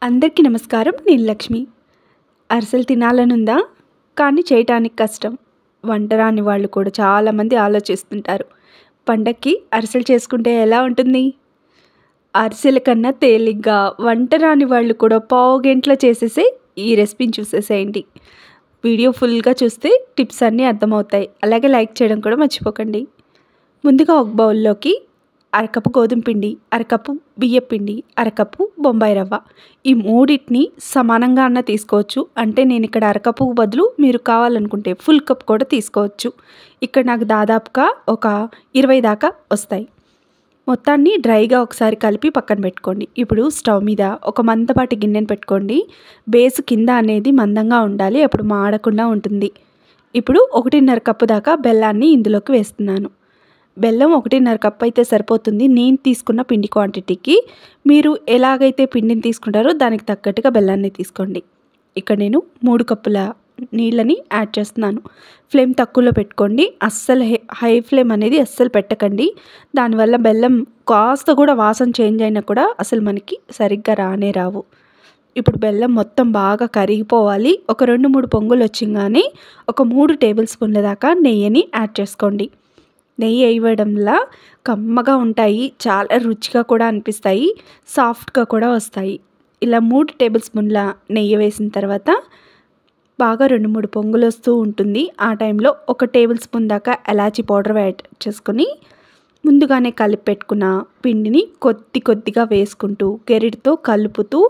అందరికీ నమస్కారం. నేను లక్ష్మి. అరిసెలు తినాలనుందా? కానీ చేయటానికి కష్టం. వంట రాని వాళ్ళు కూడా చాలామంది ఆలోచిస్తుంటారు. పండక్కి అరిసెలు చేసుకుంటే ఎలా ఉంటుంది? అరిసెల కన్నా తేలిగ్గా వంట రాని వాళ్ళు కూడా పావుగంటలో చేసేసే ఈ రెసిపీని చూసేసేయండి. వీడియో ఫుల్గా చూస్తే టిప్స్ అన్నీ అర్థమవుతాయి. అలాగే లైక్ చేయడం కూడా మర్చిపోకండి. ముందుగా ఒక బౌల్లోకి అరకప్పు గోధుమ పిండి, అరకప్పు బియ్యం పిండి, అరకప్పు బొంబాయి రవ్వ, ఈ మూడింటిని సమానంగా అన్న తీసుకోవచ్చు. అంటే నేను ఇక్కడ అరకప్పు బదులు మీరు కావాలనుకుంటే ఫుల్ కప్ కూడా తీసుకోవచ్చు. ఇక్కడ నాకు దాదాపుగా ఒక 20 దాకా వస్తాయి. మొత్తాన్ని డ్రైగా ఒకసారి కలిపి పక్కన పెట్టుకోండి. ఇప్పుడు స్టవ్ మీద ఒక మందపాటి గిన్నెను పెట్టుకోండి. బేస్ కింద అనేది మందంగా ఉండాలి, అప్పుడు మాడకుండా ఉంటుంది. ఇప్పుడు 1.5 కప్పు దాకా బెల్లాన్ని ఇందులోకి వేస్తున్నాను. బెల్లం 1.5 కప్పు అయితే సరిపోతుంది నేను తీసుకున్న పిండి క్వాంటిటీకి. మీరు ఎలాగైతే పిండిని తీసుకుంటారో దానికి తగ్గట్టుగా బెల్లాన్ని తీసుకోండి. ఇక్కడ నేను 3 కప్పుల నీళ్ళని యాడ్ చేస్తున్నాను. ఫ్లేమ్ తక్కువలో పెట్టుకోండి. అస్సలు హై ఫ్లేమ్ అనేది అస్సలు పెట్టకండి. దానివల్ల బెల్లం కాస్త కూడా వాసన చేంజ్ అయినా కూడా అసలు మనకి సరిగ్గా రావు. ఇప్పుడు బెల్లం మొత్తం బాగా కరిగిపోవాలి. ఒక 2-3 పొంగులు వచ్చంగానే ఒక 3 టేబుల్ స్పూన్ల దాకా నెయ్యిని యాడ్ చేసుకోండి. నెయ్యి వేయడంలా కమ్మగా ఉంటాయి, చాలా రుచిగా కూడా అనిపిస్తాయి, సాఫ్ట్గా కూడా వస్తాయి. ఇలా 3 టేబుల్ స్పూన్ల నెయ్యి వేసిన తర్వాత బాగా 2-3 పొంగులు వస్తూ ఉంటుంది. ఆ టైంలో 1 టేబుల్ స్పూన్ దాకా ఎలాచీ పౌడర్ యాడ్ చేసుకొని ముందుగానే కలిపి పెట్టుకున్న పిండిని కొద్దిగా వేసుకుంటూ గెరిటితో కలుపుతూ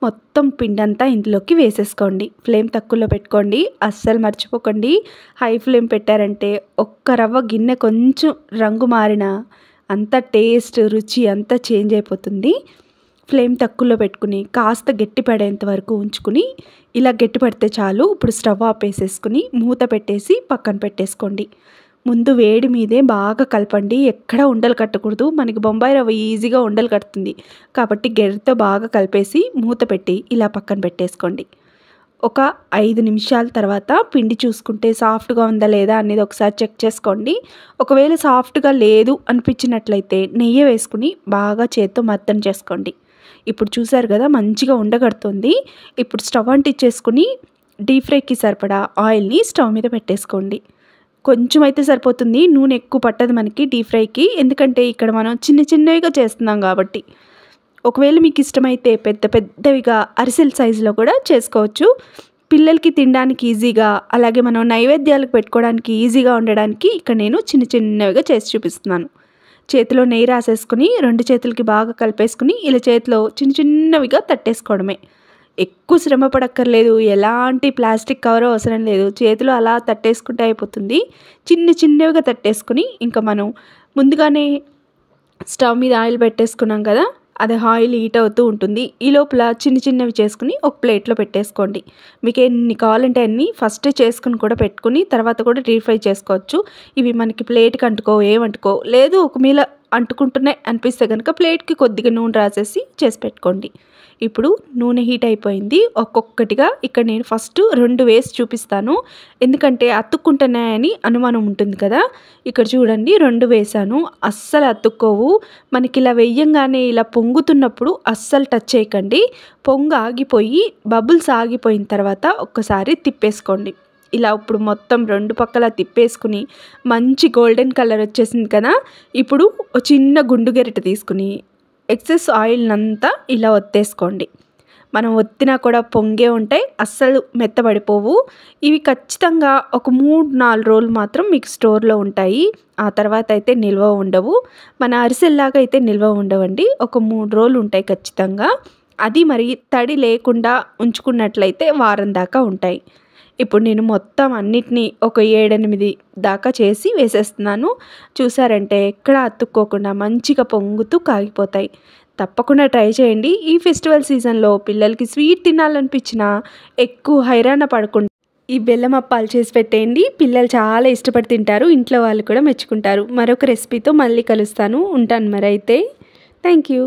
మొత్తం పిండి అంతా ఇందులోకి వేసేసుకోండి. ఫ్లేమ్ తక్కువలో పెట్టుకోండి, అస్సలు మర్చిపోకండి. హై ఫ్లేమ్ పెట్టారంటే ఒక్క రవ్వ గిన్నె కొంచెం రంగు మారినా అంత టేస్ట్ రుచి అంతా చేంజ్ అయిపోతుంది. ఫ్లేమ్ తక్కువలో పెట్టుకుని కాస్త గట్టి పడేంత వరకు ఉంచుకుని, ఇలా గట్టి పడితే చాలు. ఇప్పుడు స్టవ్ ఆపేసేసుకుని మూత పెట్టేసి పక్కన పెట్టేసుకోండి. ముందు వేడి మీదే బాగా కలపండి, ఎక్కడ ఉండలు కట్టకూడదు. మనకి బొంబాయి రవ్వ ఈజీగా ఉండలు కడుతుంది కాబట్టి గెరితో బాగా కలిపేసి మూత పెట్టి ఇలా పక్కన పెట్టేసుకోండి. ఒక 5 నిమిషాల తర్వాత పిండి చూసుకుంటే సాఫ్ట్గా ఉందా లేదా అనేది ఒకసారి చెక్ చేసుకోండి. ఒకవేళ సాఫ్ట్గా లేదు అనిపించినట్లయితే నెయ్యి వేసుకుని బాగా చేత్తో మర్దన చేసుకోండి. ఇప్పుడు చూసారు కదా మంచిగా ఉండగడుతుంది. ఇప్పుడు స్టవ్ అంటించేసుకుని డీప్ ఫ్రైకి సరిపడా ఆయిల్ని స్టవ్ మీద పెట్టేసుకోండి. కొంచెం అయితే సరిపోతుంది, నూనె ఎక్కువ పట్టదు మనకి డీప్ ఫ్రైకి, ఎందుకంటే ఇక్కడ మనం చిన్నవిగా చేస్తున్నాం కాబట్టి. ఒకవేళ మీకు ఇష్టమైతే పెద్దవిగా అరిసెల సైజులో కూడా చేసుకోవచ్చు. పిల్లలకి తినడానికి ఈజీగా, అలాగే మనం నైవేద్యాలకు పెట్టుకోవడానికి ఈజీగా ఉండడానికి ఇక్కడ నేను చిన్నవిగా చేసి చూపిస్తున్నాను. చేతిలో నెయ్యి రాసేసుకుని 2 చేతులకి బాగా కలిపేసుకుని ఇలా చేతిలో చిన్నవిగా తట్టేసుకోవడమే. ఎక్కువ శ్రమ పడక్కర్లేదు, ఎలాంటి ప్లాస్టిక్ కవర్ అవసరం లేదు. చేతిలో అలా తట్టేసుకుంటే అయిపోతుంది. చిన్నవిగా తట్టేసుకుని ఇంకా మనం ముందుగానే స్టవ్ మీద ఆయిల్ పెట్టేసుకున్నాం కదా, అది ఆయిల్ హీట్ అవుతూ ఉంటుంది. ఈ లోపల చిన్నవి చేసుకుని ఒక ప్లేట్లో పెట్టేసుకోండి. మీకు ఎన్ని కావాలంటే అన్ని ఫస్ట్ చేసుకుని కూడా పెట్టుకుని తర్వాత కూడా డీప్ ఫ్రై చేసుకోవచ్చు. ఇవి మనకి ప్లేట్కి ఏమంటుకో లేదు, ఒక మీల అంటుకుంటున్నాయి అనిపిస్తే కనుక ప్లేట్కి కొద్దిగా నూనె రాసేసి చేసి పెట్టుకోండి. ఇప్పుడు నూనె హీట్ అయిపోయింది. ఒక్కొక్కటిగా ఇక్కడ నేను ఫస్ట్ 2 వేసి చూపిస్తాను, ఎందుకంటే అతుక్కుంటున్నాయని అనుమానం ఉంటుంది కదా. ఇక్కడ చూడండి 2 వేసాను, అస్సలు అతుక్కోవు. మనకి ఇలా వేయంగానే ఇలా పొంగుతున్నప్పుడు అస్సలు టచ్ చేయకండి. పొంగు ఆగిపోయి బబుల్స్ ఆగిపోయిన తర్వాత ఒక్కసారి తిప్పేసుకోండి. ఇలా ఇప్పుడు మొత్తం 2 పక్కల తిప్పేసుకుని మంచి గోల్డెన్ కలర్ వచ్చేసింది కదా. ఇప్పుడు చిన్న గుండు గెరిట తీసుకుని ఎక్సెస్ ఆయిల్నంతా ఇలా ఒత్తేసుకోండి. మనం ఒత్తినా కూడా పొంగే ఉంటాయి, అస్సలు మెత్తబడిపోవు. ఇవి ఖచ్చితంగా ఒక 3-4 రోజులు మాత్రం మీకు స్టోర్లో ఉంటాయి. ఆ తర్వాత అయితే నిల్వ ఉండవు. మన అరిసెల్లాగా అయితే నిల్వ ఉండవండి, ఒక 3 రోజులు ఉంటాయి ఖచ్చితంగా. అది మరి తడి లేకుండా ఉంచుకున్నట్లయితే వారం దాకా ఉంటాయి. ఇప్పుడు నేను మొత్తం అన్నిటినీ ఒక 7-8 దాకా చేసి వేసేస్తున్నాను. చూసారంటే ఎక్కడ అతుక్కోకుండా మంచిగా పొంగుతూ కాగిపోతాయి. తప్పకుండా ట్రై చేయండి. ఈ ఫెస్టివల్ సీజన్లో పిల్లలకి స్వీట్ తినాలనిపించినా ఎక్కువ హైరాణ పడకుండా ఈ బెల్లం అప్పాలు చేసి పెట్టేయండి. పిల్లలు చాలా ఇష్టపడి తింటారు, ఇంట్లో వాళ్ళు కూడా మెచ్చుకుంటారు. మరొక రెసిపీతో మళ్ళీ కలుస్తాను. ఉంటాను మరి అయితే. Thank you.